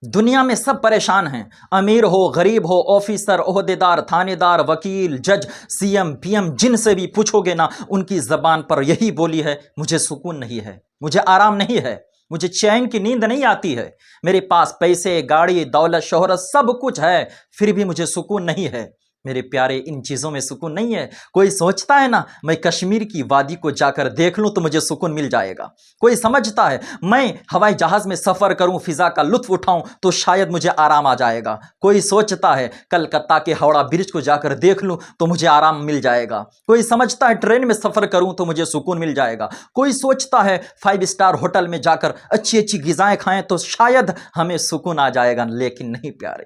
دنیا میں سب پریشان ہیں، امیر ہو غریب ہو، آفیسر عہدیدار تھانے دار وکیل جج سی ایم پی ایم، جن سے بھی پوچھو گے نا ان کی زبان پر یہی بولی ہے، مجھے سکون نہیں ہے، مجھے آرام نہیں ہے، مجھے چین کی نیند نہیں آتی ہے، میرے پاس پیسے گاڑی دولت شہرت سب کچھ ہے پھر بھی مجھے سکون نہیں ہے۔ میرے پیارے ان چیزوں میں سکون نہیں ہے۔ کوئی سوچتا ہے نا میں کشمیر کی وادی کو جا کر دیکھ لوں تو مجھے سکون مل جائے گا، کوئی سمجھتا ہے میں ہوائی جہاز میں سفر کروں فضا کا لطف اٹھاؤں تو شاید مجھے آرام آ جائے گا، کوئی سوچتا ہے کلکتہ کے ہاوڑا برج کو جا کر دیکھ لوں تو مجھے آرام مل جائے گا، کوئی سمجھتا ہے ٹرین میں سفر کروں تو مجھے سکون مل جائے گا، کوئی سوچتا ہے 5 اسٹار ہوٹل میں جا کر اچھی اچھی غذائیں کھائیں تو شاید ہمیں سکون آ جائے گا، لیکن نہیں پیارے،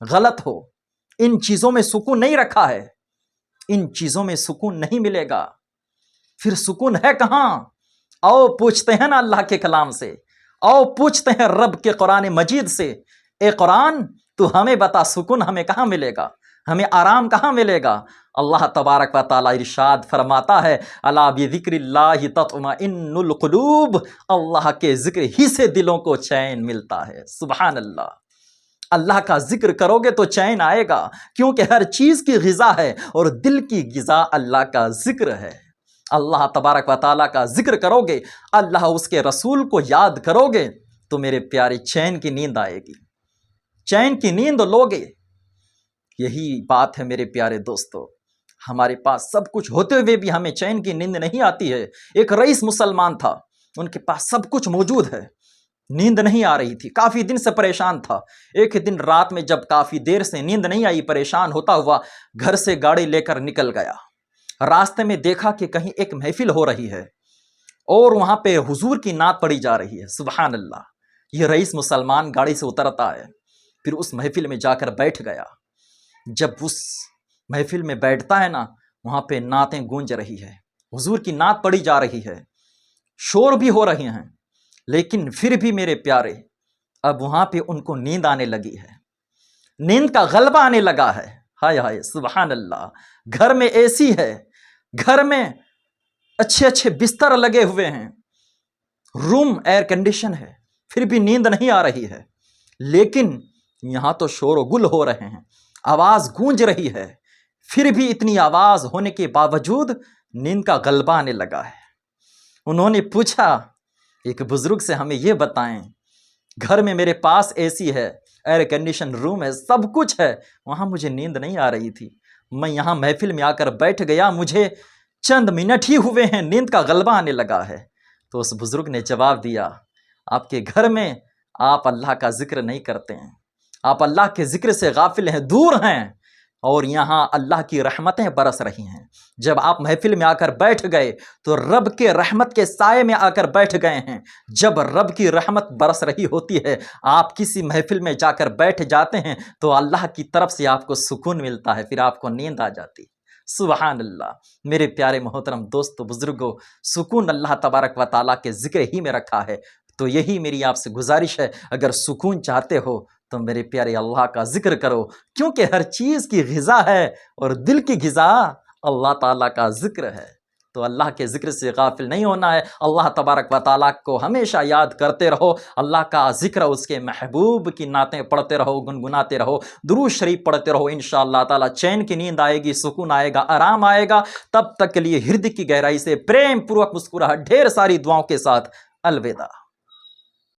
غلط ہو۔ ان چیزوں میں سکون نہیں رکھا ہے، ان چیزوں میں سکون نہیں ملے گا، پھر سکون ہے کہاں؟ آؤ پوچھتے ہیں نا اللہ کے کلام سے، آؤ پوچھتے ہیں رب کے قرآن مجید سے، اے قرآن تو ہمیں بتا سکون ہمیں کہاں ملے گا، ہمیں آرام کہاں ملے گا؟ اللہ تبارک و تعالی ارشاد فرماتا ہے الا بذکر اللہ تطمئن القلوب، اللہ کے ذکر ہی سے دلوں کو چین ملتا ہے۔ سبحان اللہ، اللہ کا ذکر کرو گے تو چین آئے گا، کیونکہ ہر چیز کی غذا ہے اور دل کی غذا اللہ کا ذکر ہے۔ اللہ تبارک و تعالیٰ کا ذکر کرو گے، اللہ اس کے رسول کو یاد کرو گے تو میرے پیارے چین کی نیند آئے گی، چین کی نیند لوگے۔ یہی بات ہے میرے پیارے دوستو، ہمارے پاس سب کچھ ہوتے ہوئے بھی ہمیں چین کی نیند نہیں آتی ہے۔ ایک رئیس مسلمان تھا، ان کے پاس سب کچھ موجود ہے، نیند نہیں آ رہی تھی، کافی دن سے پریشان تھا۔ ایک دن رات میں جب کافی دیر سے نیند نہیں آئی، پریشان ہوتا ہوا گھر سے گاڑی لے کر نکل گیا۔ راستے میں دیکھا کہ کہیں ایک محفل ہو رہی ہے اور وہاں پہ حضور کی نعت پڑھی جا رہی ہے۔ سبحان اللہ، یہ رئیس مسلمان گاڑی سے اترتا ہے، پھر اس محفل میں جا کر بیٹھ گیا۔ جب اس محفل میں بیٹھتا ہے نا، وہاں پہ نعتیں گونج رہی ہے، حضور کی نعت پڑھی جا رہی ہے، شور بھی ہو رہے ہیں، لیکن پھر بھی میرے پیارے اب وہاں پہ ان کو نیند آنے لگی ہے، نیند کا غلبہ آنے لگا ہے۔ ہائے ہائے سبحان اللہ، گھر میں اے سی ہے، گھر میں اچھے اچھے بستر لگے ہوئے ہیں، روم ایئر کنڈیشن ہے، پھر بھی نیند نہیں آ رہی ہے، لیکن یہاں تو شور و گل ہو رہے ہیں، آواز گونج رہی ہے، پھر بھی اتنی آواز ہونے کے باوجود نیند کا غلبہ آنے لگا ہے۔ انہوں نے پوچھا ایک بزرگ سے، ہمیں یہ بتائیں، گھر میں میرے پاس اے سی ہے، ایئر کنڈیشن روم ہے، سب کچھ ہے، وہاں مجھے نیند نہیں آ رہی تھی، میں یہاں محفل میں آ کر بیٹھ گیا، مجھے چند منٹ ہی ہوئے ہیں، نیند کا غلبہ آنے لگا ہے۔ تو اس بزرگ نے جواب دیا، آپ کے گھر میں آپ اللہ کا ذکر نہیں کرتے ہیں، آپ اللہ کے ذکر سے غافل ہیں، دور ہیں، اور یہاں اللہ کی رحمتیں برس رہی ہیں۔ جب آپ محفل میں آ کر بیٹھ گئے تو رب کے رحمت کے سائے میں آ کر بیٹھ گئے ہیں۔ جب رب کی رحمت برس رہی ہوتی ہے، آپ کسی محفل میں جا کر بیٹھ جاتے ہیں تو اللہ کی طرف سے آپ کو سکون ملتا ہے، پھر آپ کو نیند آ جاتی۔ سبحان اللہ، میرے پیارے محترم دوستو بزرگوں، سکون اللہ تبارک و تعالیٰ کے ذکر ہی میں رکھا ہے۔ تو یہی میری آپ سے گزارش ہے، اگر سکون چاہتے ہو تو میرے پیارے اللہ کا ذکر کرو، کیونکہ ہر چیز کی غذا ہے اور دل کی غذا اللہ تعالیٰ کا ذکر ہے۔ تو اللہ کے ذکر سے غافل نہیں ہونا ہے، اللہ تبارک و تعالیٰ کو ہمیشہ یاد کرتے رہو، اللہ کا ذکر، اس کے محبوب کی نعتیں پڑھتے رہو، گنگناتے رہو، درود شریف پڑھتے رہو، انشاءاللہ تعالیٰ چین کی نیند آئے گی، سکون آئے گا، آرام آئے گا۔ تب تک کے لیے ہردے کی گہرائی سے پریم پوروک مسکراہٹ ڈھیر ساری دعاؤں کے ساتھ الوداع۔